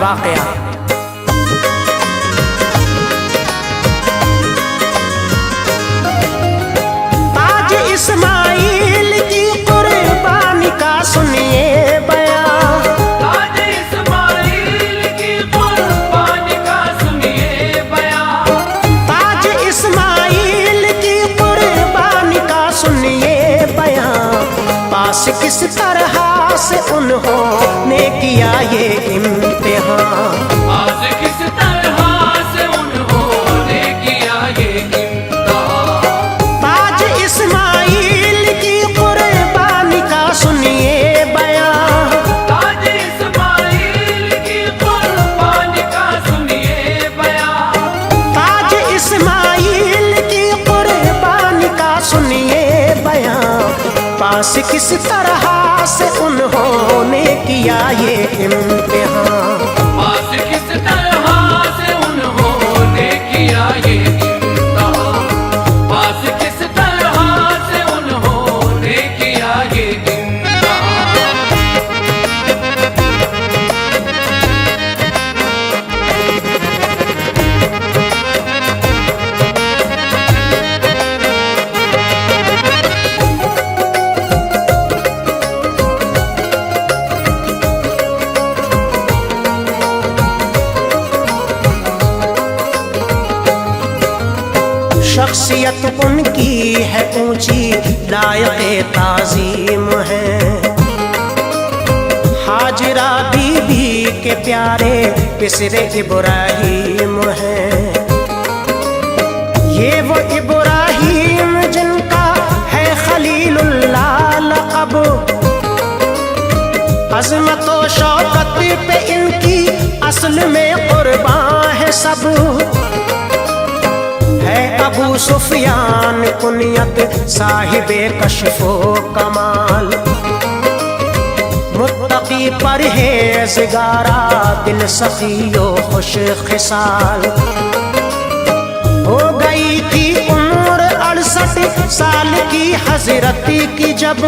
वाकया। ताज इस्माइल की कुर्बानी का सुनिए बयां। ताज इस्माइल की कुर्बानी का सुनिए बयां। ताज इस्माइल की कुर्बानी का सुनिए बयां। पास किस तरह से उन्होंने किया ये इम्तिहान। आज किस तरह से उन्होंने किया ये इम्तिहान। ताज इस्माइल की कुर्बानी का सुनिए बयां। ताज इस्माइल की कुर्बानी का सुनिए बयां। ताज इस्माइल की कुर्बानी का सुनिए बयां। पास किस तरह से उन्होंने किया ये इम्तिहान। आज किस तरह से उन्होंने किया ये इम्तिहान। आज किस तरह से उन्होंने किया ये इम्तिहान। शख्सियत उनकी है ऊंची, लायक़े ताज़ीम है। हाजरा बीबी के प्यारे पिसरे इब्राहीम हैं। ये वो इब्राहीम जिनका है खलीलुल्लाह लक़ब। अज़मत व शौकत पे इनकी असल में कुर्बान है सब। है अबू सुफियान कुनियत साहिबे कश्फो कमाल। मुत्तकी परहेज़गारा दिल सखियो खुश खिसाल। हो गई थी उम्र 68 साल की हजरत की जब।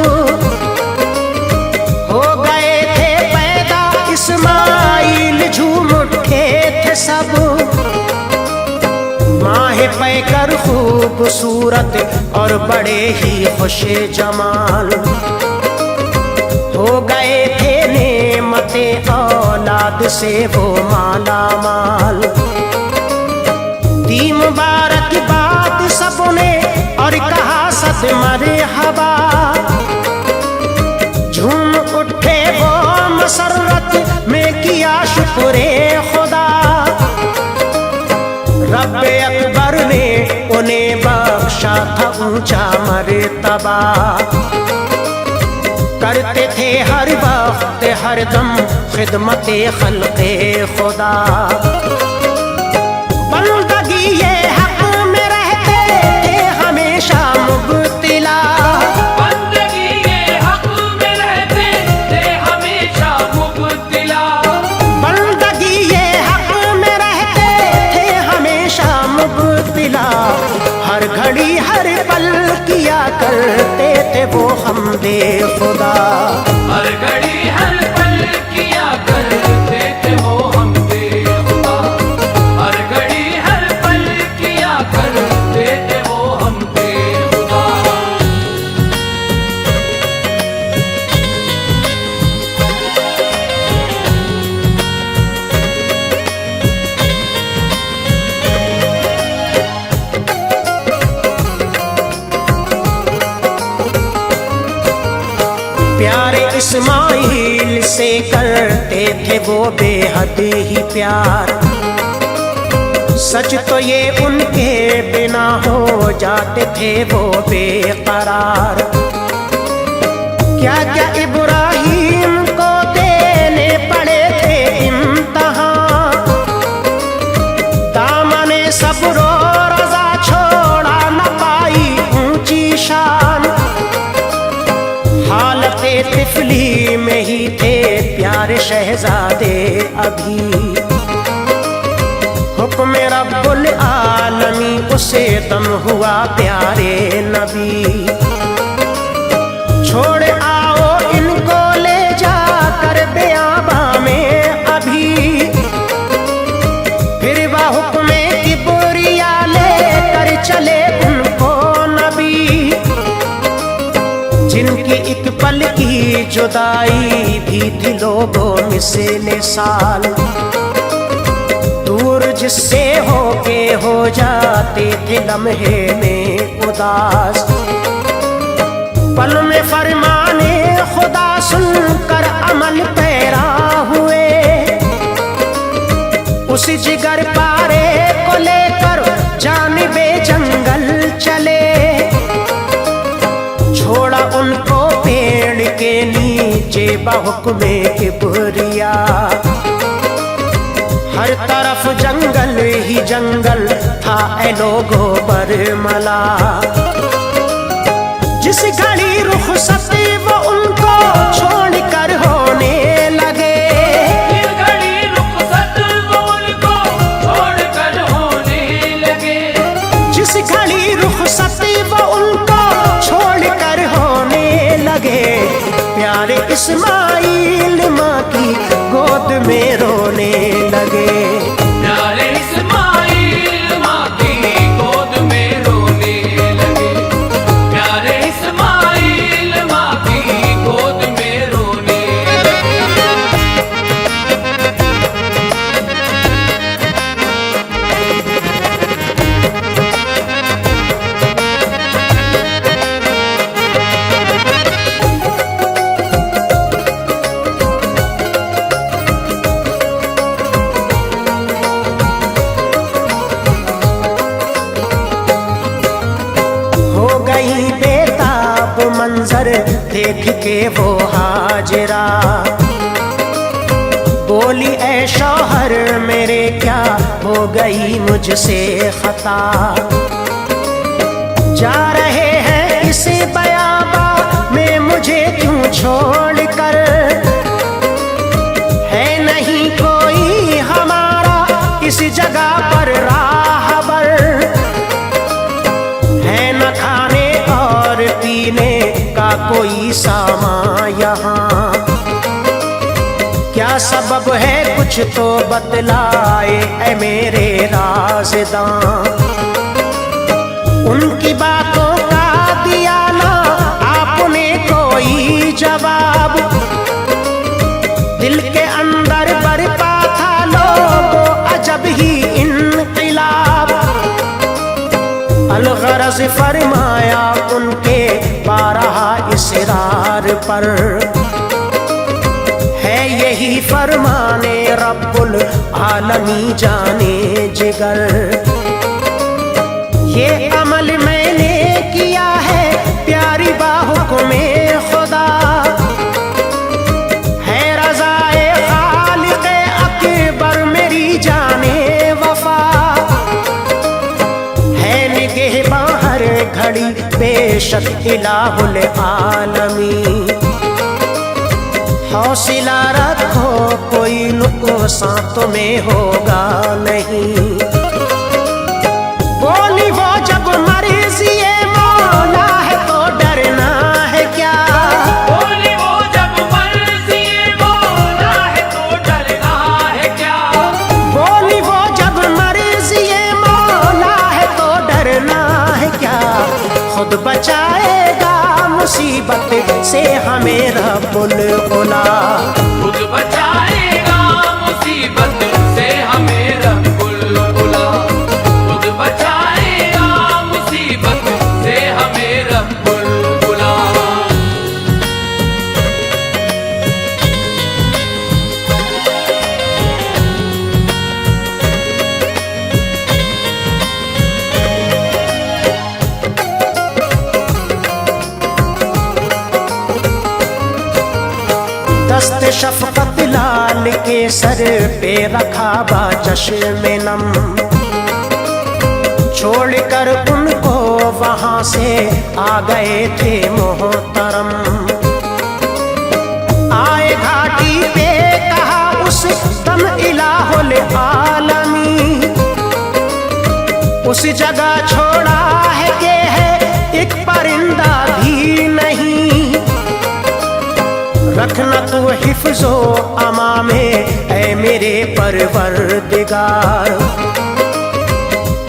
हो गए थे पैदा इस्माइल झूम उठे थे सब। माहे पैकर खूबसूरत और बड़े ही खुशे जमाल। हो गए थे नेमते औलाद से वो माला माल। दी मुबारकबाद सबने और कहा सद मरहबा। झूम उठे वो मसरत में किया शुक्रे खुदा। रब्बे अकबर ने उन्हें बख्शा था ऊंचा मर्तबा। करते थे हर वक्त हर दम खिदमते खल्क़े खुदा। बंदगी ये हक में रहते थे हमेशा मुब्तिला। बंदगी ये हक में रहते थे हमेशा मुब्तिला। बंदगी ये हक में रहते थे हमेशा मुब्तिला। हर घड़ी हर पल किया करते थे वो हमदे खुदा। हर घड़ी हर पल किया करते थे वो हमदे खुदा। हर घड़ी हर पल किया करते थे वो हमदे खुदा। प्यारे इस्माइल से करते थे वो बेहद ही प्यार। सच तो ये उनके बिना हो जाते थे वो बेकरार। क्या क्या इब्राहीम को देने पड़े थे इम्तिहान। दामने सब्र रज़ा छोड़ा न पाई ऊंची शान। हालते तिफली में ही थे प्यारे शहजादे अभी। हुक्म रब्बुल आलमी उसे दम हुआ प्यारे नबी। छोड़ आओ इनको ले जाकर बेआबा में अभी। जुदाई भी थी लोगों मिसले साल, दूर जिससे होके हो जाते थे लम्हे में उदास। पल में फरमाने खुदा सुनकर अमल पैरा हुए, उस जिगर पारे को लेकर जानिबे जंगल चले। छोड़ा उनको पेड़ के नीचे बहुक्मे किबरिया, हर तरफ जंगल ही जंगल था ए लोगों पर मला। जिस घड़ी रुखसत वो उनको छोड़कर होने लगे, जिस घड़ी रुखसत वो उनको छोड़कर होने लगे, जिस घड़ी रुखसत वो उनको छोड़कर होने लगे। प्यारे इस्माइल माँ की गोद में रोने लगे, प्यारे इस्माइल माँ की गोद में रोने लगे, प्यारे इस्माइल माँ की गोद में रोने लगे। मंजर देख के वो हाजिरा, बोली ऐ शौहर मेरे क्या हो गई मुझसे खता। जा रहे हैं इस बयाबा में मुझे क्यों छोड़कर, है नहीं कोई हमारा इस जगह पर राहबर। है न खाने और पीने का कोई सामा यहाँ, क्या सबब है कुछ तो बतलाए ऐ मेरे राज़दां। उनकी बातों का दिया ना आपने कोई जवाब, दिल के अंदर बरपा था लोगों अजब ही इनक़िलाब। अलगरज फरमाया उनके बारहा इसरार पर, है यही फरमाने रब्बुल आलमी जाने जिगर। ये अमल मैंने किया है प्यारी बाहों में खुदा, है रज़ाए खालिक़े अकबर मेरी जाने वफा। है निगहबां हर घड़ी बेशक इलाहुल आलमी, हौसला रखो कोई नुकसान तुम्हें होगा नहीं। बोली वो जब मर्ज़ी मौला है तो डरना है क्या, बोली वो जब मर्ज़ी मौला है तो डरना है क्या, बोली वो जब मर्ज़ी मौला है तो डरना है क्या। खुद बचाएगा मुसीबत से हमें रब्बुल उला, खुद बचाएगा मुसीबत से हमें रब्बुल उला, खुद बचाएगा मुसीबत से हमें रब्बुल उला। दस्त शफ़क़त लाल के सर पे रखा बा चश्मे नम, छोड़कर उनको वहाँ से आ गए थे मोहतरम। आए घाटी पे कहा उस दम इलाहुल आलमी, उस जगह छोड़ा है कि है एक परिंदा भी नहीं। रखना तू हिफ्ज़ो अमा में ऐ मेरे परवरदिगार,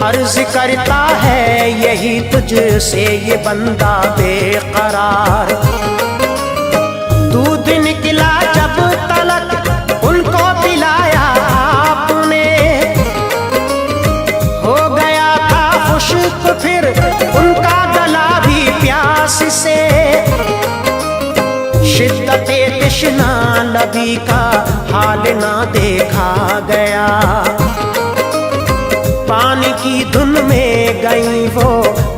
अर्ज़ करता है यही तुझसे ये बंदा बेकरार। दूध तृष्णा लबी का हाल ना देखा गया। पानी की धुन में गई वो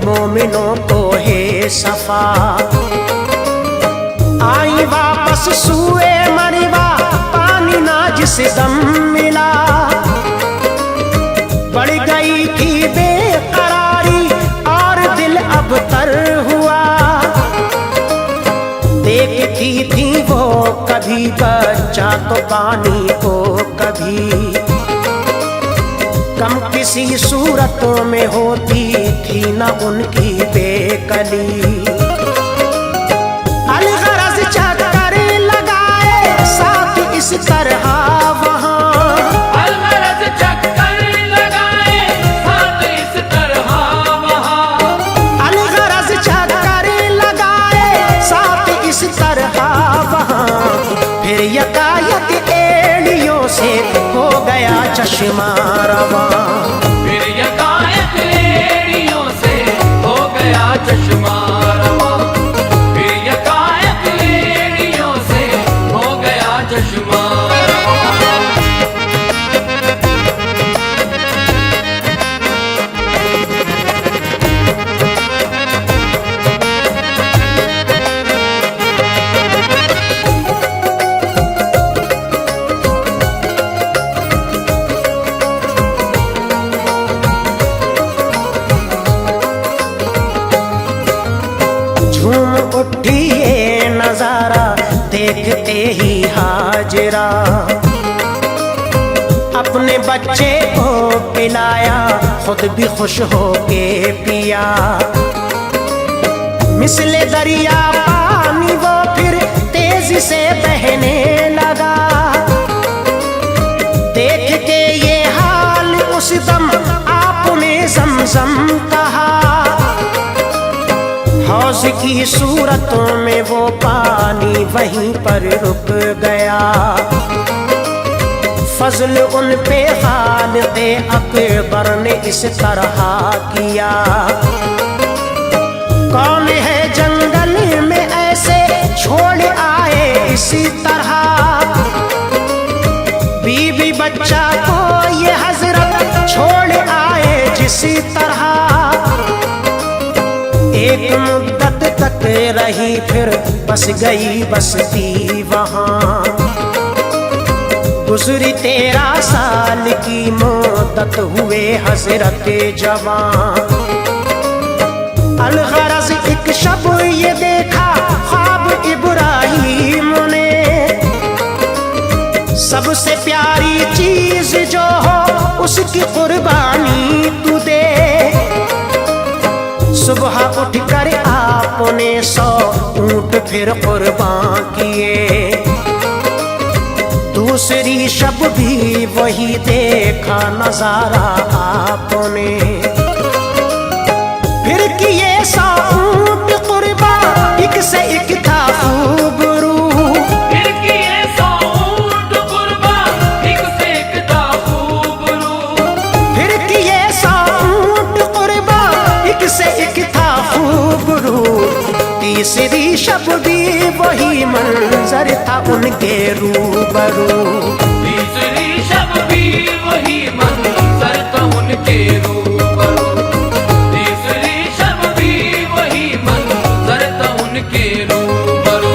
मोमिनों को है सफा। आई वापस सूए मरीवा पानी ना जिस दम मिला। बढ़ गई थी बेकरारी और दिल अब तर हुआ। देखती थी वो कभी बच्चा तो पानी को कभी। कम किसी सूरतों में होती थी न उनकी बेकली। अलगरज चक्कर लगाए साथ इस तरह वहाँ। अलगरज चक्कर लगाए साथ इस तरह वहाँ। अलगरज चक्कर लगाए साथ इस तरह वहाँ। फिर यकायक एड़ियों से हो गया चश्मा रवां। फिर यकायक एड़ियों से हो गया चश्मा रवां। फिर यकायक एड़ियों से हो गया चश्मा रवां। झूम उठी ये नजारा देखते ही हाजिरा। अपने बच्चे को पिलाया खुद भी खुश होके पिया। मिसले दरिया पानी वो फिर तेजी से बहने लगा। देख के ये हाल उस दम आपने ज़मज़म कहा। हौज की सूरतों में वो पानी वहीं पर रुक गया। फजल उन पे खालिक़े अकबर ने इस तरह किया। कौन है जंगल में ऐसे छोड़ आए इसी तरह। बीवी बच्चा को ये हजरत छोड़ आए जिसी तरह। एक मुद्दत तक रही फिर बस गई बसती वहाँ। गुजरी 13 साल की मुद्दत हुए हजरत जवां। अलगरज एक शब ये देखा ख्वाब इब्राहिम ने। सबसे प्यारी चीज जो हो उसकी कुर्बानी तू दे। सुबह उठकर आपने 100 ऊंट फिर कुर्बान किए। दूसरी शब भी वही देखा नजारा आपने। फिर किए 100 ऊंट कुर्बान एक से एक था खूबरू। फिर किए 100 ऊंट कुर्बान एक से एक था खूबरू। फिर किए 100 ऊंट कुर्बान एक से एक था खूबरू। तीसरी शब भी वही मंजर था उनके रूबरू। तीसरी शब भी वही मंजर था उनके रूबरू। तीसरी शब भी वही मंजर था उनके रूबरू।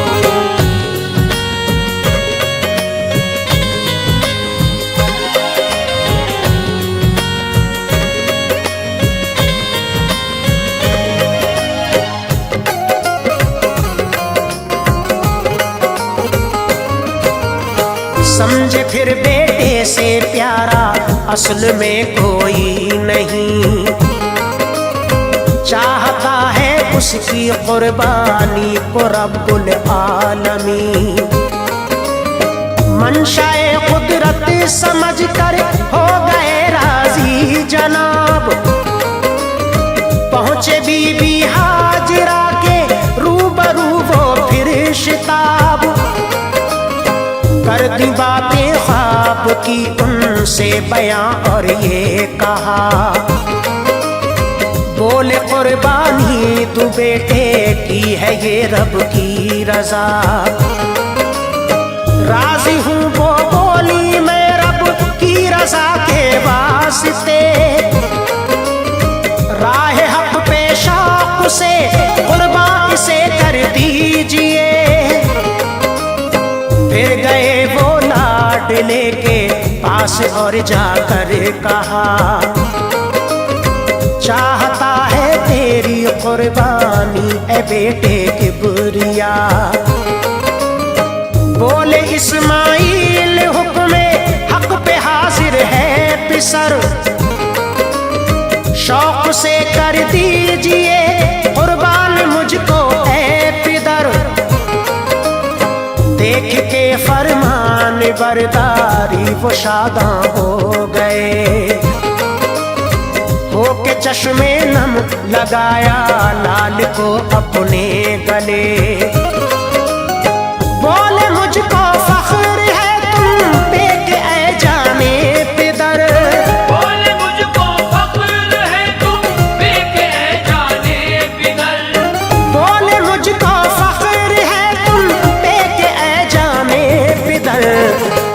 समझे फिर बेटे से प्यारा असल में कोई नहीं। चाहता है उसकी कुर्बानी को रब्बुल आलमीन। मंशाए कुदरत समझ कर हो गए राजी जनाब। पहुंचे बीबी हाजिरा के रूबरू वो फिर शिताब। कर दी बातें ख्वाब की उनसे बयां और ये कहा। बोले कुर्बानी तू बेटे की है ये रब की रजा। राजी हूँ वो बोली मैं रब की रजा के वास्ते, राह हक पे शौक से कुर्बान इसे कर दीजिए। फिर गए वो लाडले के पास और जाकर कहा, चाहता है तेरी कुर्बानी ए बेटे किबरिया। बोले इस्माइल हुक्मे हक पे हाजिर है पिसर, शौक से कर दीजिए कुर्बान मुझको ए पिदर। देख के फरमान बरदारी वो शादां हो गए, होके चश्मे नम लगाया लाल को अपने गले। बोले मुझको फख्र है तुम पे के ऐ जाने पिदर, बोले मुझको फख्र है तुम पे के ऐ जाने पिदर। बोले मुझको फख्र है तुम पे के ऐ जाने पिदर।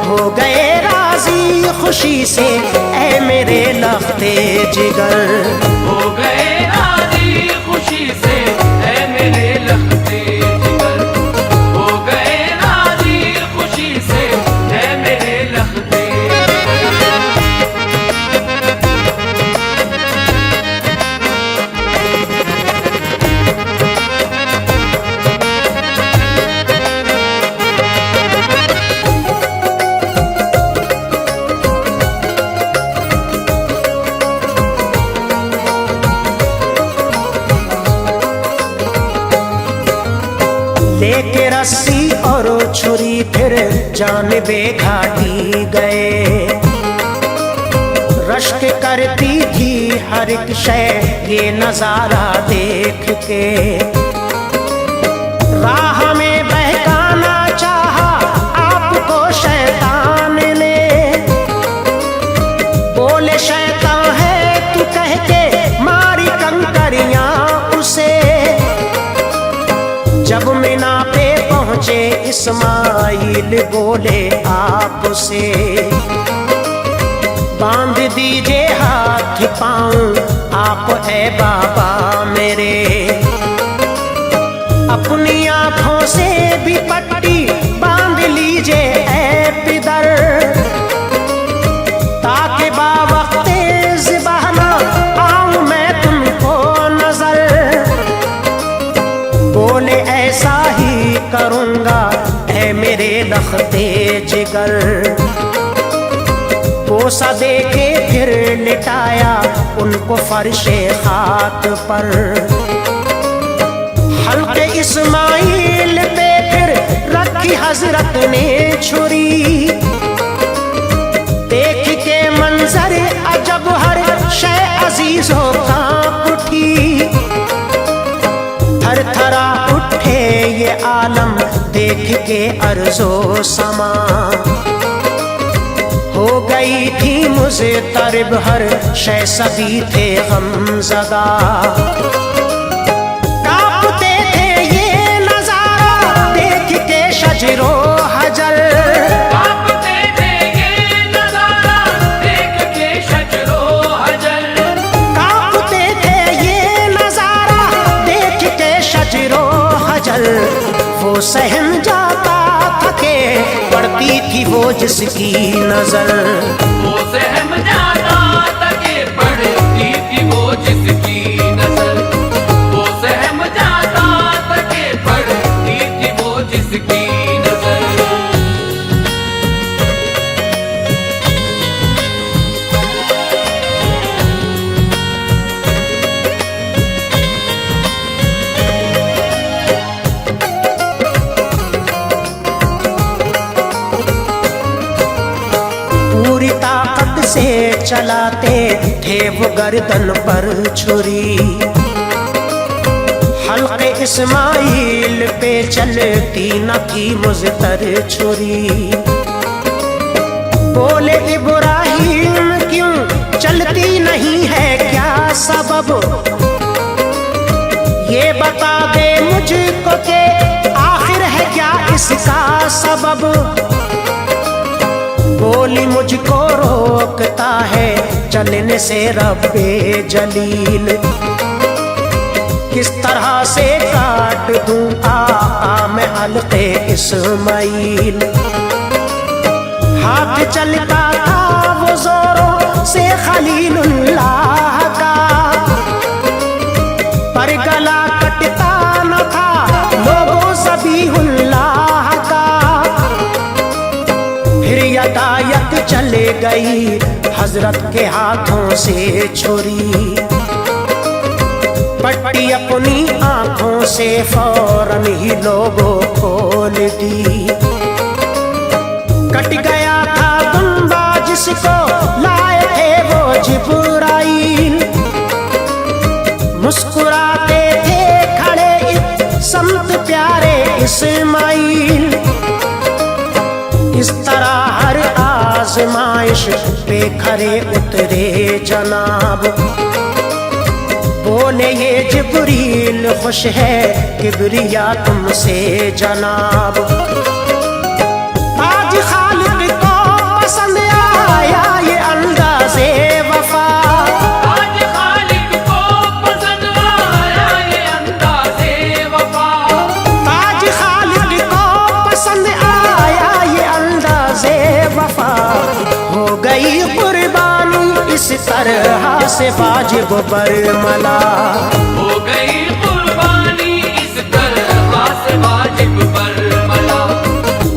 हो गए राजी खुशी से ऐ मेरे लफ्ते जिगर, हो गए राजी खुशी से ऐ मेरे लखते जिगर। हो गए राजी खुशी से ऐ मेरे लखते लेके रस्सी और छुरी फिर जानबे घाटी गए। रश्क करती थी हर एक शय ये नजारा देख के, राह में बहकाना चाहा आपको शैतान ने। बोले शैतान है तू कह के मारी कंकरियां उसे। जब मीना पे पहुंचे इस्माइल बोले आपसे, बांध दीजिए हाथ पांव आप है बाबा मेरे। अपनी आंखों से भी पट्टी बांध लीजिए ऐ पिदर, ताकि बावक्ते ज़िबाह ना आऊं मैं तुमको नजर। बोले ऐसा ही करूंगा ऐ मेरे लखते जिगर। बोसा दे के फिर लिटाया उनको फर्शे खाक पर। हल्के इस्माइल पे फिर रखी हजरत ने छुरी। देख के मंजर अजब हर शय अजीजों कांप उठी। थर थरा उठे ये आलम देख के अर्जो समा। हो गई थी मुझे तरब हर शय सभी थे गमज़दा। कांपते थे ये नजारा देख के शजरो हजर। कांपते थे ये नजारा देख के शजरो हजर। कांपते थे ये नजारा देख के शजरो हजर। वो सहम जाता थके पड़ती थी वो जिसकी नजर। वो सहम जाता तके पड़ती थी वो जिसकी नजर। वो सहम जाता तके पड़ती थी वो जिसकी नजर। पूरी ताकत से चलाते थे वो गर्दन पर छुरी। हल्के इस्माइल पे चलती न थी मुज़तर छुरी। बोले इब्राहिम क्यों चलती नहीं है क्या सबब। ये बता दे मुझको के आखिर है क्या इसका सबब। बोली मुझको रोकता है चलने से रब्बे जलील, किस तरह से काट दूं आका मैं हल्के इस्माइल। हाथ चलता था वो जोरों से खलीलुल्लाह का, पर गला कटता न था लोगों ज़बीहुल्लाह का। फिर यदायत चले गई हजरत के हाथों से छुरी, पट्टी अपनी आंखों से फौरन ही लोगों खोल दी। कट गया था दुम्बा जिसको लाए थे वो जिब्राइल, मुस्कुराते थे खड़े संत प्यारे इस्माइल। इस तरह हर आजमाइश पे खरे उतरे जनाब, बोले ये जिब्रील खुश है किबरिया तुमसे जनाब। आज खालिक को पसंद आया ये अंदाज़े वफा, आज खालिक को पसंद आया ये अंदाज़े वफा, आज खालिक को पसंद आया ये अंदाज़े वफा। हो गई कुर्बानी इस तरह से वाजिब बरमला, हो गई कुर्बानी इस तरह से वाजिब बरमला,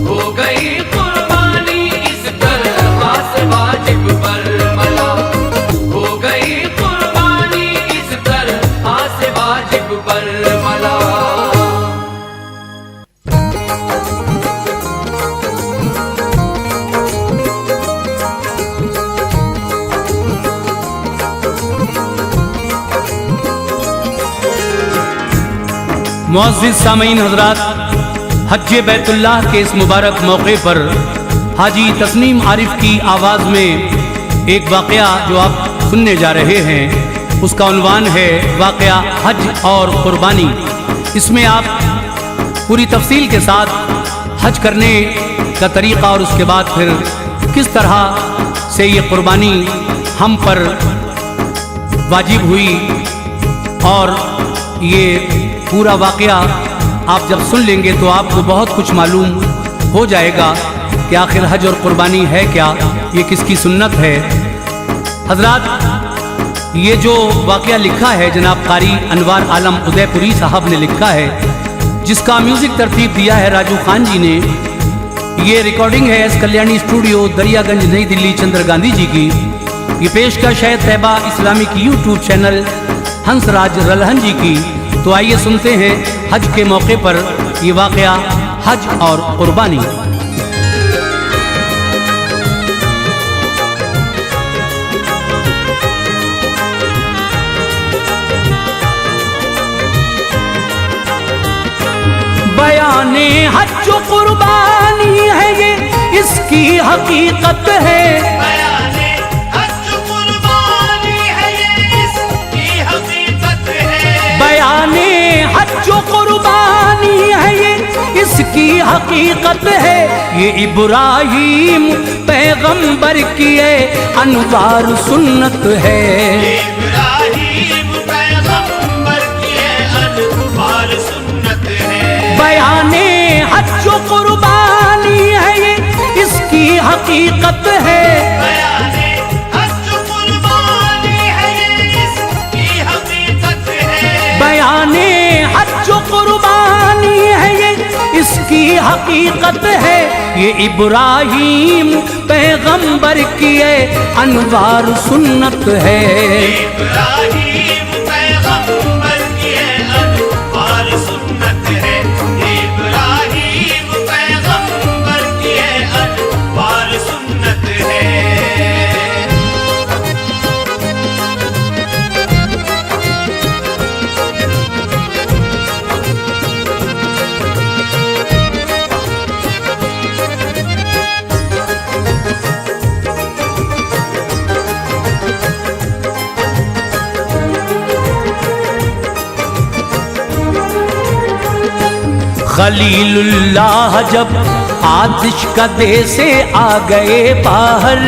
हो गई कुर्बानी इस तरह से वाजिब बरमला, हो गई कुर्बानी इस तरह से वाजिब बरमला। मुअज़्ज़िज़ सामीन हज़रात, हज बैतुल्लाह के इस मुबारक मौके पर हाजी तस्नीम आरिफ की आवाज़ में एक वाक़या जो आप सुनने जा रहे हैं उसका उन्वान है वाक़या हज और कुर्बानी। इसमें आप पूरी तफसील के साथ हज करने का तरीक़ा और उसके बाद फिर किस तरह से ये कुर्बानी हम पर वाजिब हुई और ये पूरा वाक़या आप जब सुन लेंगे तो आपको बहुत कुछ मालूम हो जाएगा कि आखिर हज और कुर्बानी है क्या, ये किसकी सुन्नत है। हजरात, ये जो वाक़या लिखा है जनाब कारी अनवार आलम उदयपुरी साहब ने लिखा है, जिसका म्यूज़िक तरतीब दिया है राजू खान जी ने। ये रिकॉर्डिंग है एस कल्याणी स्टूडियो दरियागंज नई दिल्ली चंद्र गांधी जी की। ये पेशकश है Tayyaba Islamic YouTube channel Hansraj Ralhan ji की। तो आइए सुनते हैं हज के मौके पर ये वाक़या हज और कुर्बानी। बयाने हज कुर्बानी है ये इसकी हकीकत है, बयाने हज कुर्बानी है ये इसकी हकीकत है, बयाने हज कुर्बानी है ये इसकी हकीकत है। ये इब्राहीम पैगंबर की अनवार सुन्नत है, इब्राहीम पैगंबर की अनवार सुन्नत है। बयाने हज कुर्बानी है ये इसकी हकीकत है, बयाने हज कुर्बानी है ये इसकी हकीकत है, बयाने हज कुर्बानी है ये इसकी हकीकत है। ये इब्राहीम पैगंबर की अनवार सुन्नत है, इब्राहीम पैगंबर की अनवार सुन्नत है, इब्राहीम पैगंबर की अनवार सुन्नत है। खलीलुल्लाह जब आतिश कदे से आ गए बाहर,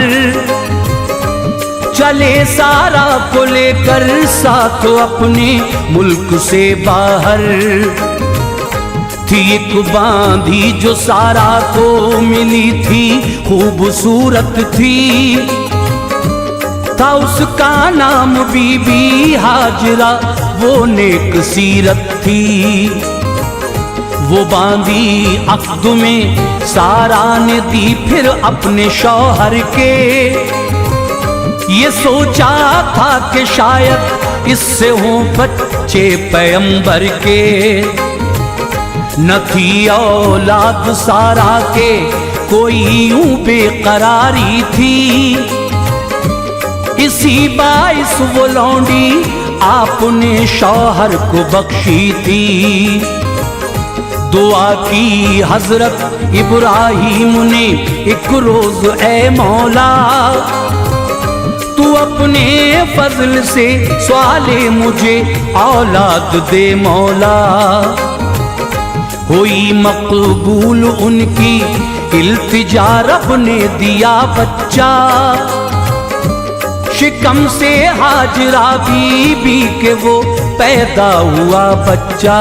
चले सारा को लेकर साथ अपने मुल्क से बाहर। थी एक बांधी जो सारा को मिली थी, खूबसूरत थी, था उसका नाम बीबी हाजरा, वो नेक सीरत थी। वो बांधी अक़द में सारा ने दी फिर अपने शौहर के, ये सोचा था कि शायद इससे हो बच्चे पैगंबर के। न थी औलाद सारा के कोई यूं बेकरारी थी, इसी बाइस वो लौंडी आपने शौहर को बख्शी थी। दुआ की हजरत इब्राहिम ने एक रोज, ए मौला तू अपने फजल से सवाले मुझे औलाद दे मौला। हुई मकबूल उनकी इल्तिजा, रब ने दिया बच्चा, शिकम से हाजरा बीबी के वो पैदा हुआ बच्चा।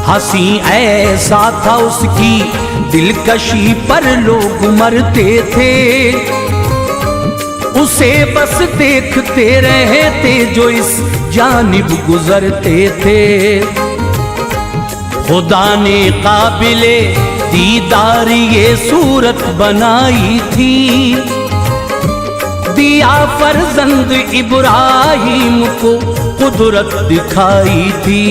हंसी ऐसा था उसकी दिलकशी पर लोग मरते थे, उसे बस देखते रहते जो इस जानिब गुजरते थे। खुदा ने काबिले दीदार ये सूरत बनाई थी, दिया फर्जंद इब्राहिम को कुदरत दिखाई थी।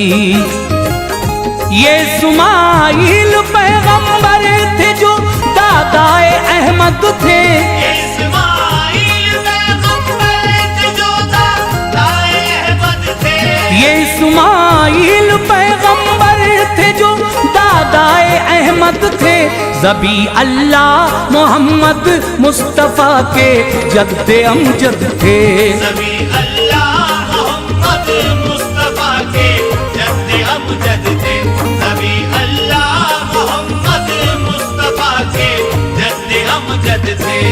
ये इस्माइल पैगंबर थे जो दादाए अहमद थे, इस्माइल पैगंबर थे जो दादाए अहमद थे। ये इस्माइल पैगंबर थे जो दादाए अहमद थे। ज़बी अल्लाह मोहम्मद मुस्तफ़ा के जद्दे अमजद थे। ज़बी अल्लाह मोहम्मद मुस्तफ़ा के जद्दे अमजद थे। ज़बी अल्लाह मोहम्मद मुस्तफ़ा के जद्दे अमजद थे।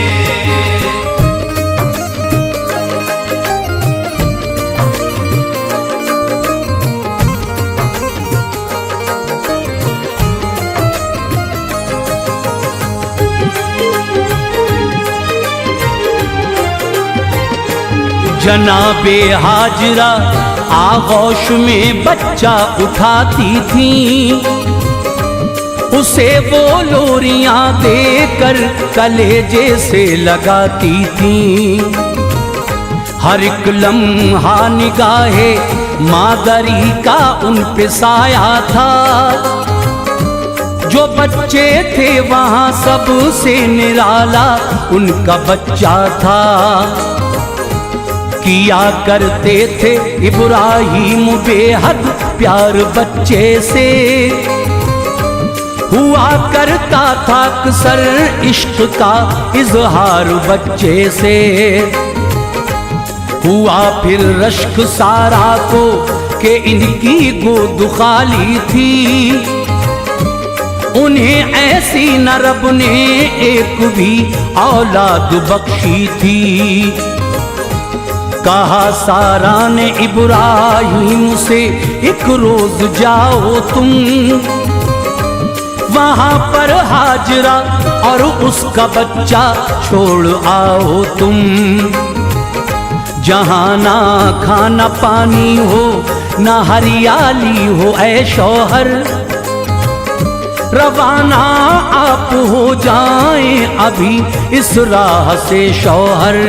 जनाबे हाजरा आगोश में बच्चा उठाती थी, उसे वो लोरियां देकर कलेजे से लगाती थी। हर एक लम्हा निगाहे मादरी का उन पे साया था, जो बच्चे थे वहां सबसे निराला उनका बच्चा था। किया करते थे इब्राहिम बेहद प्यार बच्चे से, हुआ करता था अक्सर इश्क का इजहार बच्चे से। हुआ फिर रश्क सारा को कि इनकी गोद खाली थी, उन्हें ऐसी न रब ने एक भी औलाद बख्शी थी। कहा सारा ने इब्राहिम से एक रोज जाओ तुम, वहां पर हाजरा और उसका बच्चा छोड़ आओ तुम। जहां ना खाना पानी हो ना हरियाली हो ऐ शौहर, रवाना आप हो जाएं अभी इस राह से शौहर।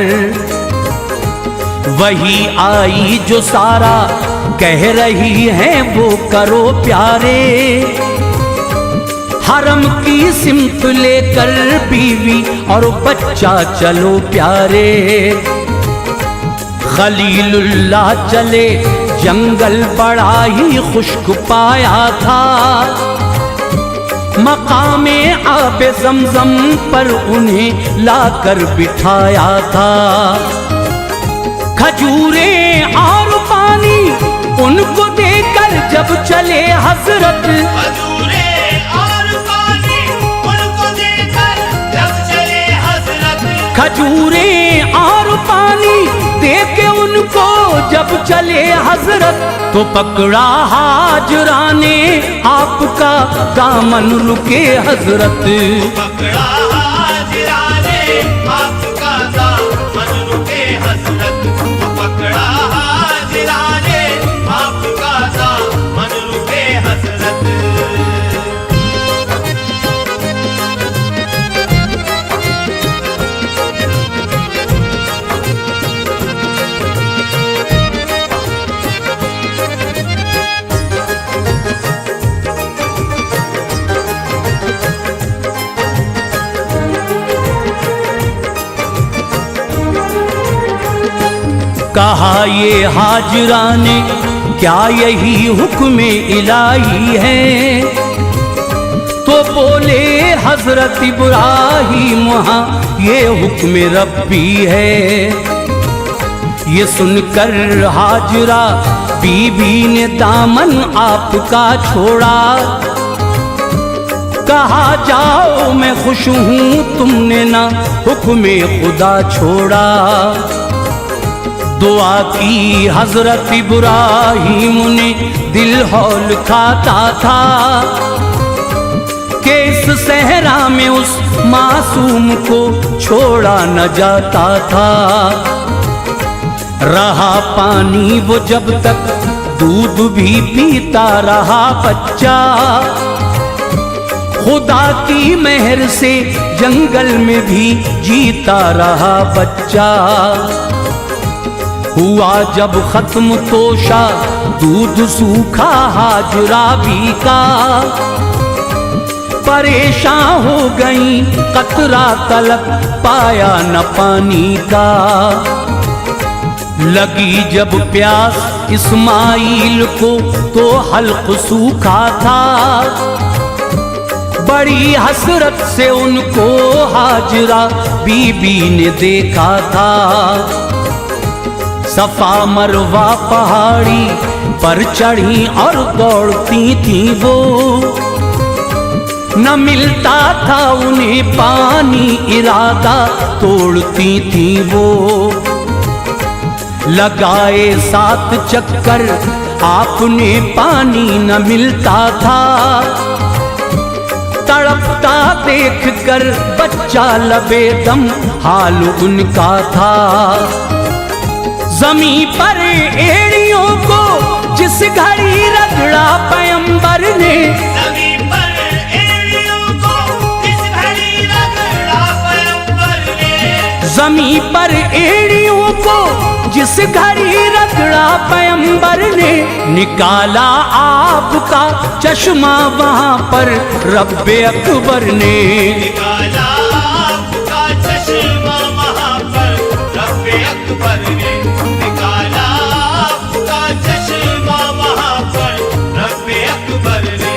वही आई जो सारा कह रही है वो करो प्यारे, हरम की सिमत लेकर बीवी और बच्चा चलो प्यारे। खलीलुल्लाह चले जंगल बड़ा ही खुश्क पाया था, मकामे आबे ज़मज़म पर उन्हें लाकर बिठाया था। खजूरें और पानी उनको देकर जब चले हजरत, खजूरें और पानी खजूरें और पानी दे के उनको जब चले हजरत, तो पकड़ा हाजरा ने आपका दामन रुके हजरत। पकड़ा हाजिरा ने आपका दामन रुके हजरत, पकड़ा हाजिरा ने आपका दामन रुके हजरत। कहा ये हाजरा ने क्या यही हुक्म इलाही है, तो बोले हजरत इब्राहीम हाँ ये हुक्म रब्बी है। ये सुनकर हाजरा बीबी ने दामन आपका छोड़ा, कहा जाओ मैं खुश हूँ तुमने ना हुक्म खुदा छोड़ा। दुआ की हजरत इब्राहीम ने दिल हौल खाता था कि इस सहरा में उस मासूम को छोड़ा न जाता था। रहा पानी वो जब तक दूध भी पीता रहा बच्चा, खुदा की मेहर से जंगल में भी जीता रहा बच्चा। हुआ जब खत्म तोशा दूध सूखा हाजरा भी का, परेशान हो गई कतरा तलक पाया न पानी का। लगी जब प्यास इस्माइल को तो हल्क सूखा था, बड़ी हसरत से उनको हाजरा बीबी ने देखा था। सफा मरवा पहाड़ी पर चढ़ी और दौड़ती थी वो, न मिलता था उन्हें पानी इरादा तोड़ती थी वो। लगाए 7 चक्कर आपने पानी न मिलता था, तड़पता देख कर बच्चा लबेदम हाल उनका था। जमी पर एड़ियों को जिस घड़ी रगड़ा पैगंबर ने, जमी पर एड़ियों को जिस घड़ी रगड़ा पैगंबर ने, जमी पर एड़ियों को जिस घड़ी रगड़ा पैगंबर ने, निकाला आपका चश्मा वहां पर रब्बे अकबर ने। निकाला आपका चश्मा वहां पर रब्बे अकबर ने, निकाला आपका चश्मा वहां पर रब्बे अकबर ने।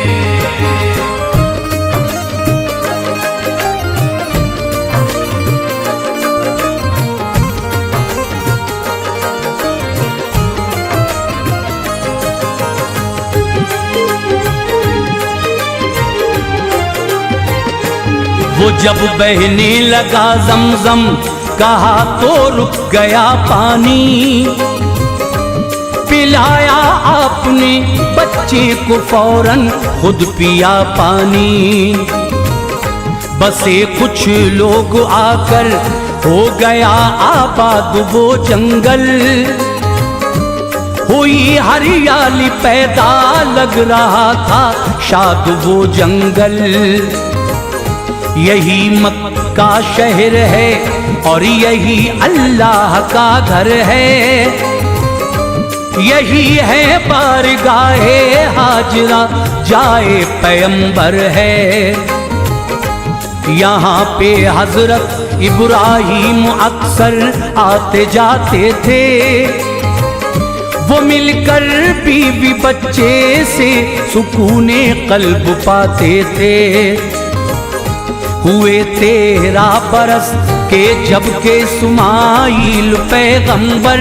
वो जब बहने लगा जमजम कहा तो रुक गया पानी, पिलाया आपने बच्चे को फौरन खुद पिया पानी। बसे कुछ लोग आकर हो गया आबाद वो जंगल, हुई हरियाली पैदा लग रहा था शाद वो जंगल। यही मक्का शहर है और यही अल्लाह का घर है, यही है बारगाहे हाजरा जाए पैगंबर है। यहाँ पे हजरत इब्राहीम अक्सर आते जाते थे, वो मिलकर बीवी बच्चे से सुकूने कल्ब पाते थे। हुए 13 बरस के जब के इस्माइल पैगंबर,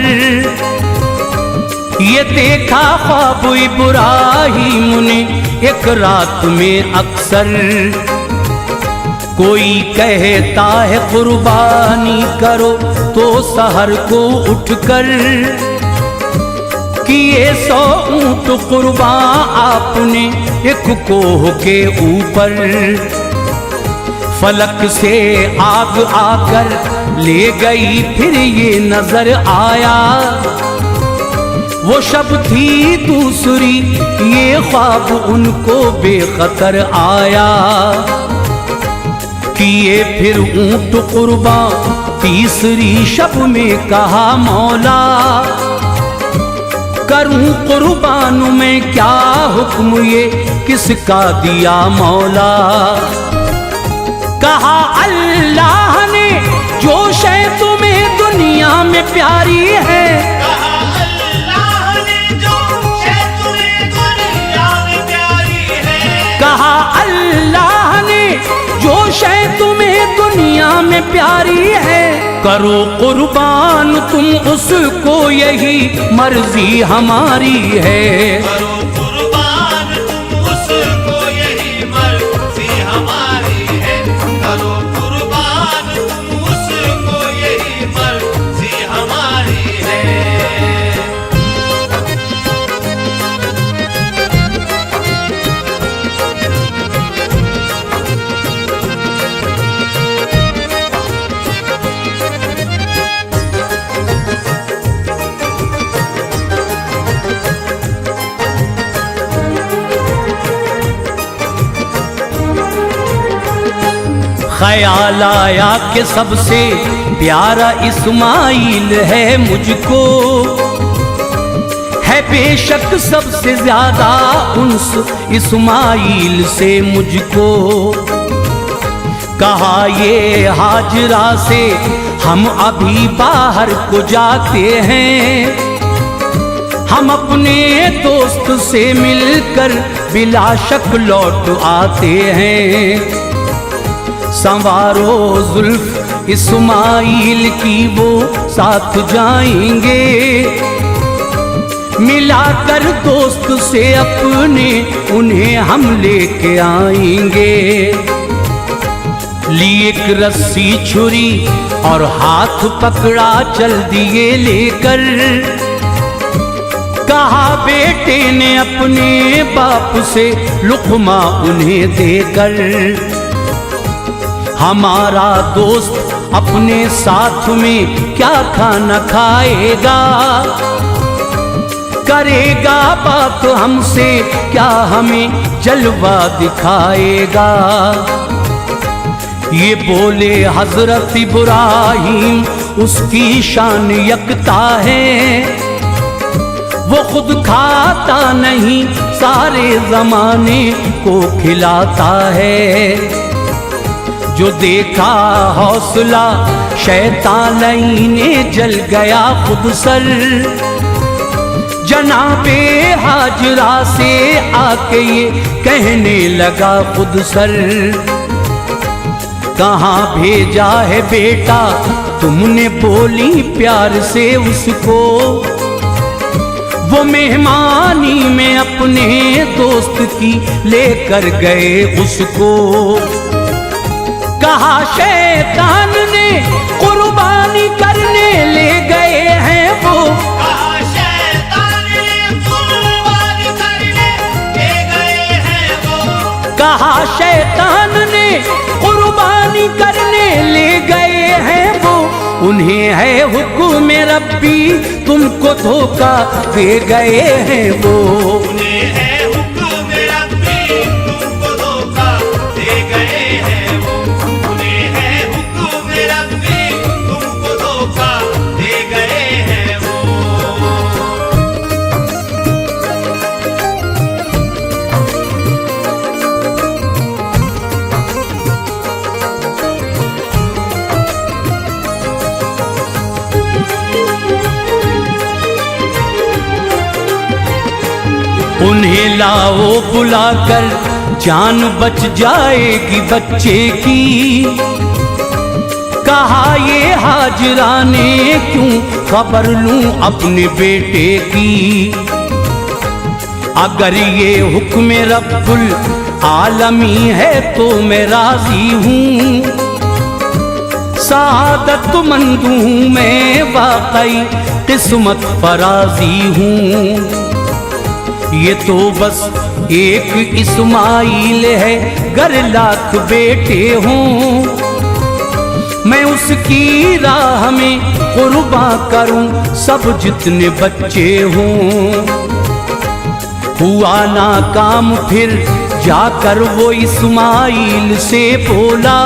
ये देखा ख्वाब इब्राहीम ने एक रात में अक्सर। कोई कहता है कुर्बानी करो तो सहर को उठकर किए 100 ऊंट कुर्बान आपने एक कोह के ऊपर। फलक से आग आकर ले गई फिर ये नजर आया वो शब थी दूसरी, ये ख्वाब उनको बेखतर आया। किए फिर ऊंट कुर्बान तीसरी शब में कहा मौला करूं कुर्बान में क्या हुक्म ये किसका दिया मौला। कहा अल्लाह ने जो शय तुम्हें दुनिया में प्यारी है, कहा अल्लाह ने जो शय तुम्हें दुनिया में प्यारी है, कहा अल्लाह ने जो शय तुम्हें दुनिया में प्यारी है, करो कुर्बान तुम उसको यही मर्जी हमारी है। करो कुर्बान तुम उसको यही मर्जी हमारी है, करो कुर्बान तुम उसको यही मर्जी हमारी है। ख्याल आया कि सबसे प्यारा इस्माइल है मुझको, है बेशक सबसे ज्यादा उन्स इस्माइल से मुझको। कहा ये हाजरा से हम अभी बाहर को जाते हैं, हम अपने दोस्त से मिलकर बिला शक लौट आते हैं। संवारो जुल्फ इस्माइल की वो साथ जाएंगे, मिलाकर दोस्त से अपने उन्हें हम लेके आएंगे। ली एक रस्सी छुरी और हाथ पकड़ा चल दिए लेकर, कहा बेटे ने अपने बाप से लुक़मा उन्हें देकर। हमारा दोस्त अपने साथ में क्या खाना खाएगा, करेगा बात हमसे क्या हमें जलवा दिखाएगा। ये बोले हजरत इब्राहिम उसकी शान यकता है, वो खुद खाता नहीं सारे जमाने को खिलाता है। जो देखा हौसला शैतान ने जल गया खुद सर, जनाबे हाजरा से आके ये कहने लगा खुद सर। कहाँ भेजा है बेटा तुमने बोली प्यार से उसको, वो मेहमानी में अपने दोस्त की लेकर गए उसको। कहा शैतान ने कुर्बानी करने ले गए हैं वो, कहा शैतान ने कुर्बानी करने ले गए हैं वो, कहा शैतान ने कुर्बानी करने ले गए हैं वो। उन्हें है हुक्म रब्बी तुमको धोखा दे गए हैं वो, उन्हें है हुक्म रब्बी तुमको धोखा दे गए हैं वो, उन्हें है हुक्म रब्बी तुमको धोखा दे गए हैं वो। उन्हें लाओ बुलाकर जान बच जाएगी बच्चे की। कहा ये हाजरा ने क्यों खबर लूं अपने बेटे की। अगर ये हुक्म रब्बुल आलमी है तो मैं राजी हूँ, सादत मंद हूँ मैं वाकई किस्मत फराजी हूँ। ये तो बस एक इस्माइल है गर लाख बेटे हों, मैं उसकी राह में कुर्बान करूं सब जितने बच्चे हों। हुआ नाकाम फिर जाकर वो इस्माइल से बोला,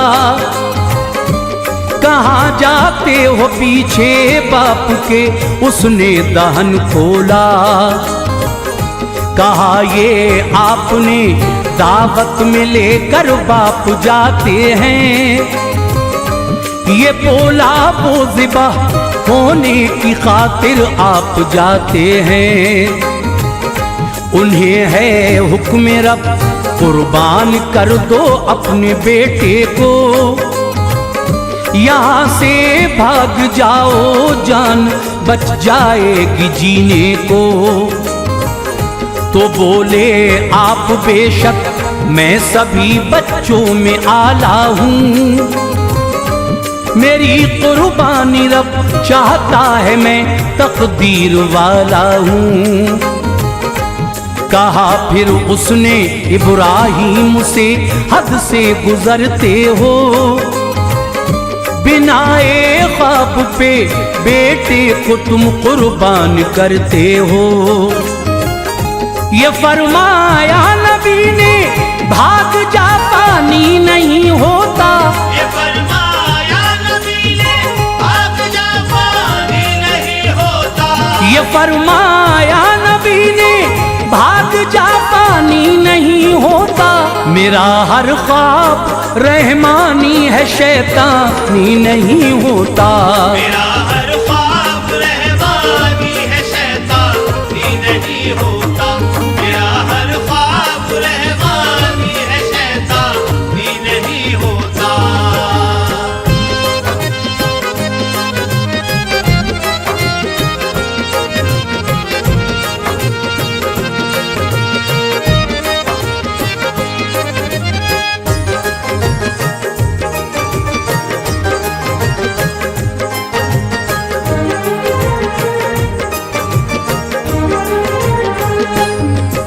कहाँ जाते हो पीछे बाप के, उसने दहन खोला। कहा ये आपने दावत में लेकर बाप जाते हैं, ये बोला वो ज़िबा होने की खातिर आप जाते हैं। उन्हें है हुक्म रब कुर्बान कर दो अपने बेटे को, यहाँ से भाग जाओ जान बच जाएगी जीने को। तो बोले आप बेशक मैं सभी बच्चों में आला हूँ, मेरी कुर्बानी रब चाहता है मैं तकदीर वाला हूँ। कहा फिर उसने इब्राहीम से हद से गुजरते हो, बिनाए ख्वाब पे बेटे को तुम कुर्बान करते हो। ये फरमाया नबी ने भाग जा पानी नहीं होता, ये फरमाया नबी ने भाग जा पानी नहीं होता, ये फरमाया नबी ने भाग जा पानी नहीं होता। मेरा हर ख्वाब रहमानी है शैतानी नहीं होता, मेरा हर ख्वाब रहमानी है शैतानी नहीं होता, मेरा हर ख्वाब रहमानी है शैतानी नहीं होता।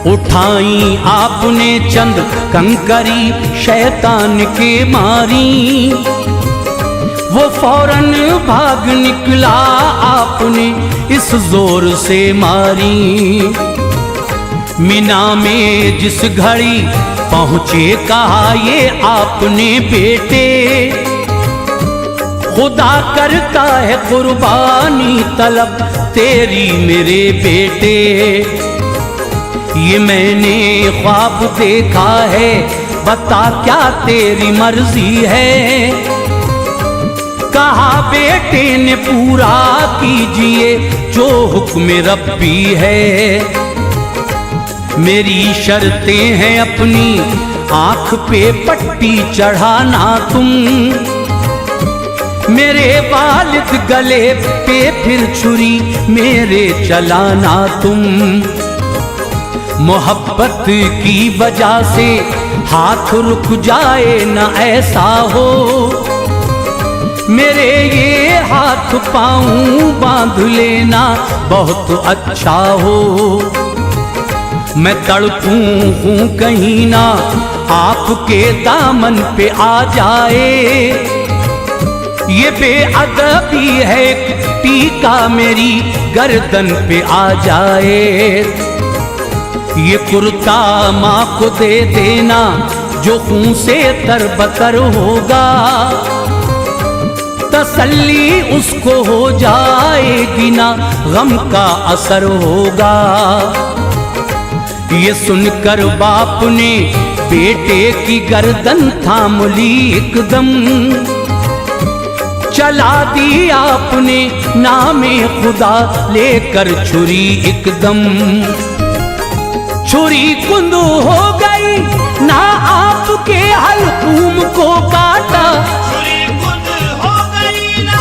उठाई आपने चंद कंकरी शैतान के मारी, वो फौरन भाग निकला आपने इस जोर से मारी। मीना में जिस घड़ी पहुँचे कहा ये आपने बेटे, खुदा करता है कुर्बानी तलब तेरी मेरे बेटे। ये मैंने ख्वाब देखा है बता क्या तेरी मर्जी है, कहा बेटे ने पूरा कीजिए जो हुक्म रब्बी है। मेरी शर्तें हैं अपनी आँख पे पट्टी चढ़ाना तुम, मेरे वालिद गले पे फिर छुरी मेरे चलाना तुम। मोहब्बत की वजह से हाथ रुक जाए न ऐसा हो, मेरे ये हाथ पाँव बांध लेना बहुत अच्छा हो। मैं तड़पूं हूँ कहीं ना आपके दामन पे आ जाए, ये बेअदबी है टीका मेरी गर्दन पे आ जाए। ये कुर्ता माँ को दे देना जो खून से तरबतर होगा, तसल्ली उसको हो जाएगी ना गम का असर होगा। ये सुनकर बाप ने बेटे की गर्दन थाम ली एकदम, चला दी आपने नामे खुदा लेकर छुरी एकदम। छुरी कुंदू हो गई ना आपके हल्कूम को काटा, छुरी कुंद हो गई ना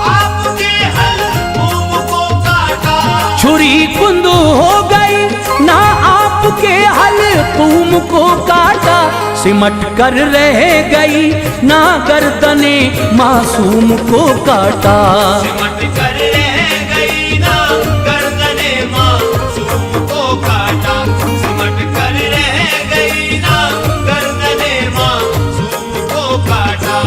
आपके हल्कूम को काटा, छुरी कुंदू हो गई ना आपके हल्कूम को काटा। सिमट कर रह गई ना गर्दने मासूम को काटा। सिमट कर रह गई ना गर्दने मासूम को काटा। सिमट कर रह गई ना गर्दने मासूम को काटा।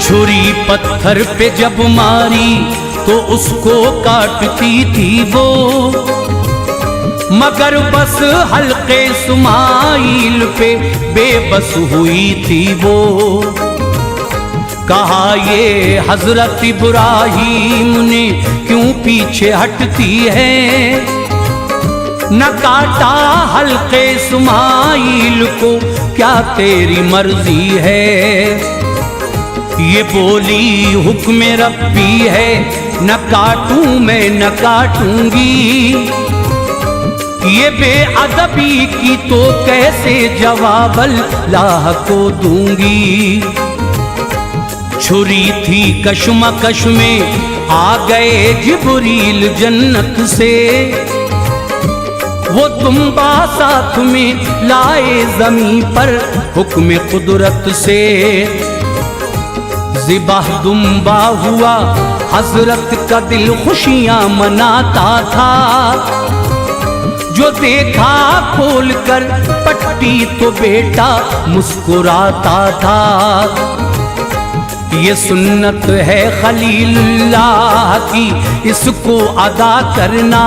छुरी पत्थर पे जब मारी तो उसको काटती थी वो, मगर बस हल्के इस्माइल पे बेबस हुई थी वो। कहा ये हजरत इब्राहिम ने क्यों पीछे हटती है, न काटा हल्के इस्माइल को क्या तेरी मर्जी है। ये बोली हुक्म रब्बी है, न काटूं मैं न काटूंगी। ये बेअदबी की तो कैसे जवाब अल्लाह को दूंगी। छुरी थी कशमकश में आ गए जिब्रील जन्नत से, वो तुम्बा साथ में लाए जमीन पर हुक्म कुदरत से। ज़िबाह दुम्बा हुआ हजरत का दिल खुशियां मनाता था, जो देखा खोल कर पट्टी तो बेटा मुस्कुराता था। ये सुन्नत है खलीलुल्लाह की, इसको अदा करना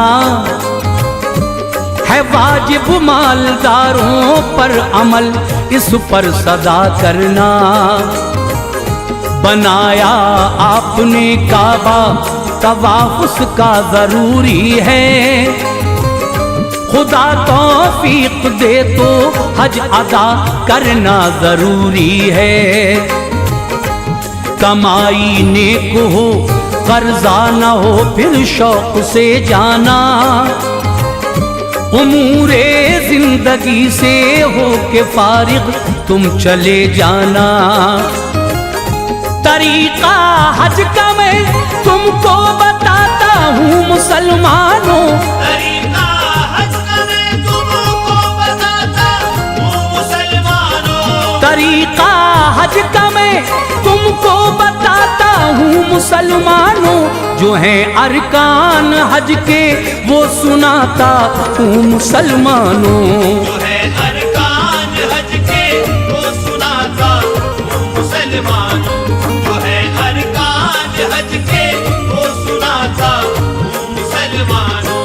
है वाजिब, मालदारों पर अमल इस पर सदा करना। बनाया आपने काबा, तवाफ उसका जरूरी है। खुदा तौफीक दे तो हज अदा करना जरूरी है। कमाई नेक हो कर्जा न हो फिर शौक से जाना, उमूरे जिंदगी से हो के फारिग तुम चले जाना। तरीका हज का मैं तुमको बताता हूँ मुसलमानों, तरीका हज का मैं तुमको बताता हूँ मुसलमानों। तरीका हज का मैं तुमको बताता हूँ मुसलमानों। जो है अरकान हज के वो सुनाता हूँ मुसलमानों। जो है अरकान हज के वो सुनाता हूँ मुसलमानों। जो है अरकान हज के वो सुनाता हूँ मुसलमानों।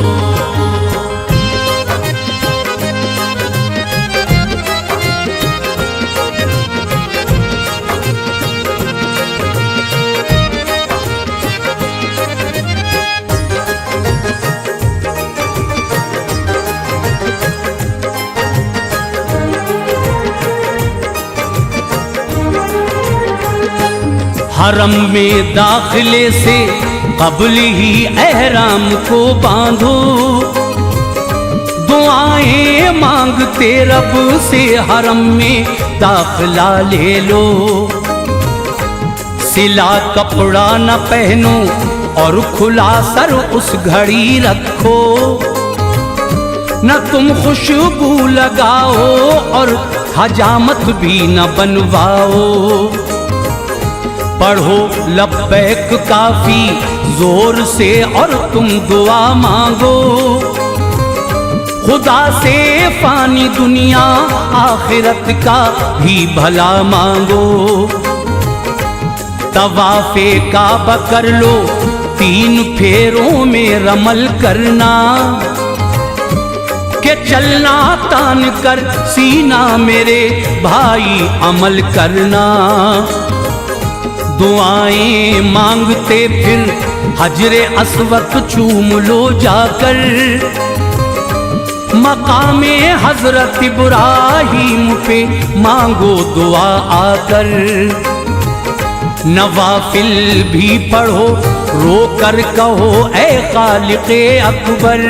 हरम में दाखिले से कबल ही एहराम को बांधो, दुआएं मांगते रब से हरम में दाखिला ले लो। सिला कपड़ा न पहनो और खुला सर उस घड़ी रखो, न तुम खुशबू लगाओ और हजामत भी न बनवाओ। पढ़ो लब्बैक काफी जोर से और तुम दुआ मांगो, खुदा से फानी दुनिया आखिरत का भी भला मांगो। तवाफे काबा कर लो 3 फेरों में रमल करना, के चलना तान कर सीना मेरे भाई अमल करना। दुआएं मांगते फिर हजरे अस्वद चूम लो जाकर, मकामे हजरत इब्राहिम पे मांगो दुआ आकर। नवाफिल भी पढ़ो रो कर कहो ऐ खालिक़े अकबर,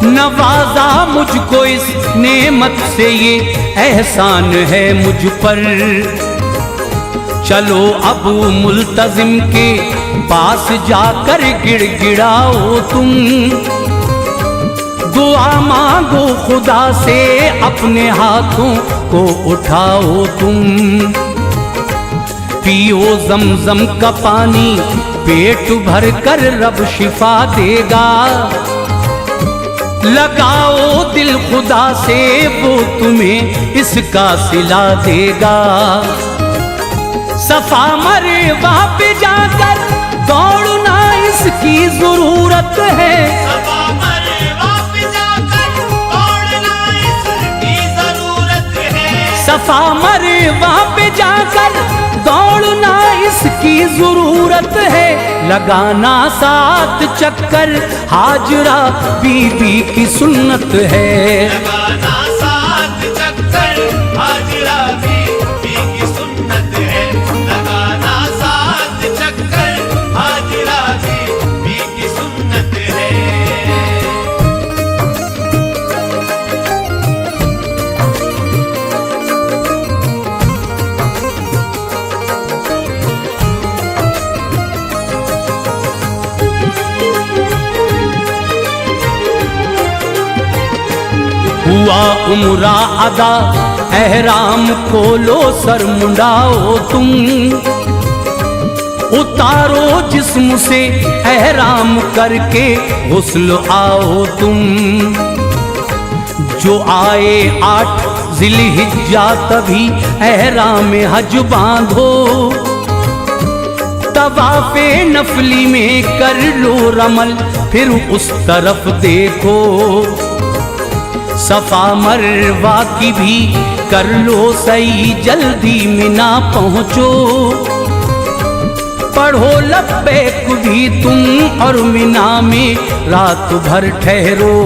नवाजा मुझको इस नेमत से, ये एहसान है मुझ पर। चलो अब मुल्तजिम के पास जाकर गिड़गिड़ाओ तुम, दुआ मांगो खुदा से, अपने हाथों को उठाओ तुम। पियो जमजम का पानी पेट भर कर रब शिफा देगा, लगाओ दिल खुदा से, वो तुम्हें इसका सिला देगा। सफा मरवा पे जाकर दौड़ना इसकी जरूरत है, सफा मरवा पे जाकर दौड़ना इसकी जरूरत है। सफा मरवा पे जाकर दौड़ना इसकी जरूरत है। लगाना 7 चक्कर हाजरा बीबी की सुन्नत है। लगाना 7 चक्कर हाजरा बीबी की सुन्नत है। लगाना 7 चक्कर हाजरा बीबी की सुन्नत है। हुआ उम्रा अदा एहराम खोलो सर मुंडाओ तुम, उतारो जिस्म से एहराम करके गुस्ल आओ तुम। जो आए 8 जिलहिज्जा तभी एहराम हज बांधो, तवाफे नफली में कर लो रमल, फिर उस तरफ देखो। सफा मरवा की भी कर लो सही, जल्दी मिना पहुँचो। पढ़ो लब्बैक भी तुम और मिना में रात भर ठहरो।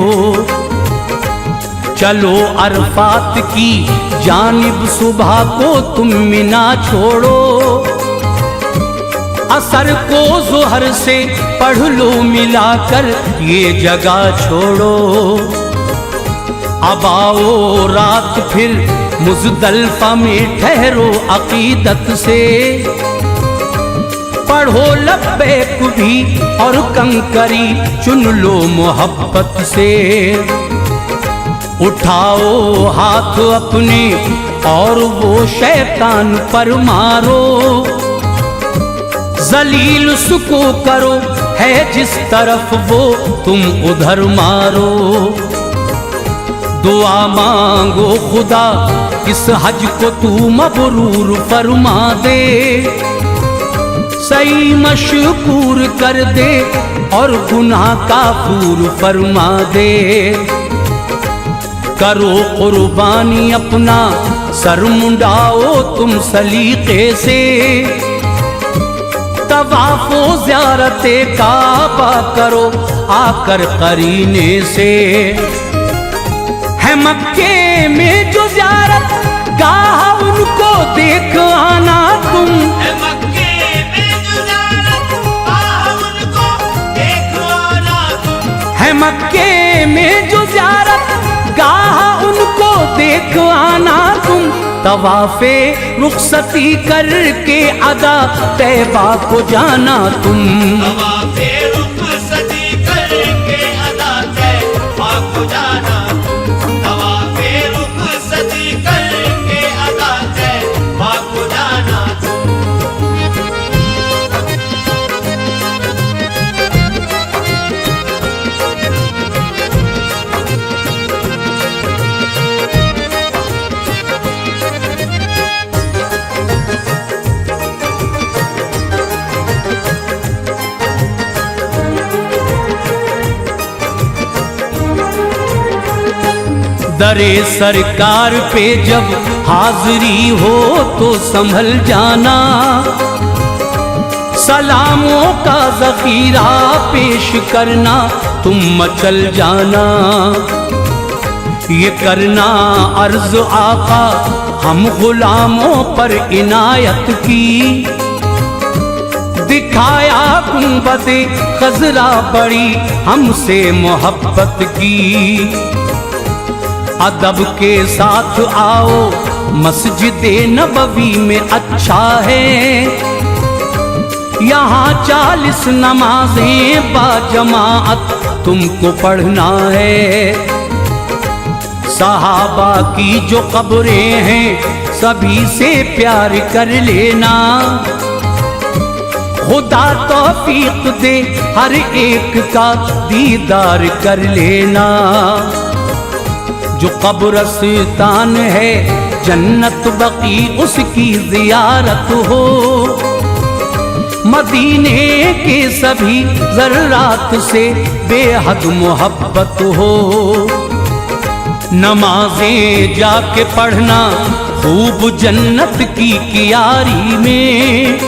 चलो अरफात की जानिब सुबह को तुम मिना छोड़ो, असर को ज़ोहर से पढ़ लो मिलाकर ये जगह छोड़ो। अब आओ रात फिर मुज़दलिफ़ा में ठहरो अक़ीदत से, पढ़ो लब्बैक भी और कंकरी चुन लो मोहब्बत से। उठाओ हाथ अपने और वो शैतान पर मारो, जलील सुको करो है जिस तरफ वो तुम उधर मारो। दुआ मांगो खुदा इस हज को तू मबरूर फरमा दे, सही मशकूर कर दे और गुनाह काफूर फरमा दे। करो कुर्बानी अपना सर मुंडाओ तुम सलीके से, तवाफ़ो ज़ियारते काबा करो आकर करीने से। है मक्के में जो ज़ियारत गाह उनको देख आना तुम, है मक्के में जो ज़ियारत गाह उनको देख आना तुम। है मक्के में जो ज़ियारत गाह उनको देख आना तुम। तवाफ़े रुखसती करके अदा तैबा को जाना तुम। तवाफ़े रुखसती करके अदा तैबा को जाना तुम। तवाफ़े रुखसती करके अदा तैबा को जाना तुम। दरे सरकार पे जब हाजिरी हो तो संभल जाना, सलामों का ज़ख़ीरा पेश करना तुम मचल जाना। ये करना अर्ज़ आका हम गुलामों पर इनायत की, दिखाया गुंबदे खजरा बड़ी हमसे मोहब्बत की। अदब के साथ आओ मस्जिदे नबवी में अच्छा है, यहाँ 40 नमाजें बाजमात तुमको पढ़ना है। सहाबा की जो कब्रें हैं सभी से प्यार कर लेना, खुदा तौफीक दे हर एक का दीदार कर लेना। जो कब्रिस्तान है जन्नत बकी उसकी जियारत हो, मदीने के सभी ज़र्रात से बेहद मोहब्बत हो। नमाजें जाके पढ़ना खूब जन्नत की कियारी में,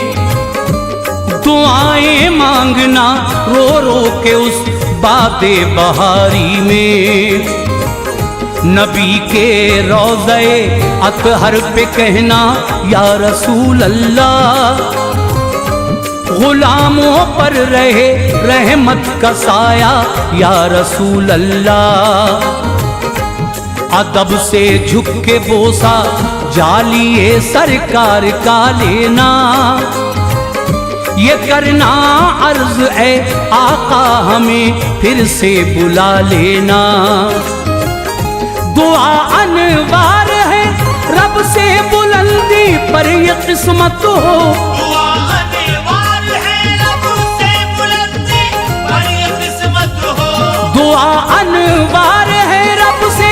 दुआएं मांगना रो रो के उस बादे बहारी में। नबी के रोज़े अतहर पे कहना या रसूल अल्लाह, गुलामों पर रहे रहमत का साया या रसूल अल्लाह। अदब से झुक के बोसा जालिए सरकार का लेना, ये करना अर्ज है आका हमें फिर से बुला लेना। दुआ अनवार है रब से बुलंदी पर ये किस्मत हो, दुआ अनवार है रब से बुलंदी पर ये किस्मत हो। दुआ अनवार है रब से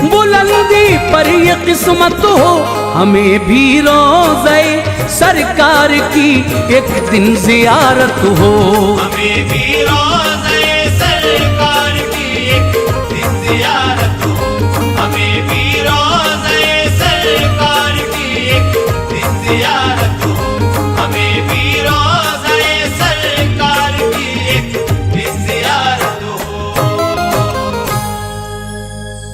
बुलंदी पर ये किस्मत हो। हमें भी रोज़े सरकार की एक दिन ज़ियारत हो, हमें भी रोज़े सरकार की एक दिन ज़ियारत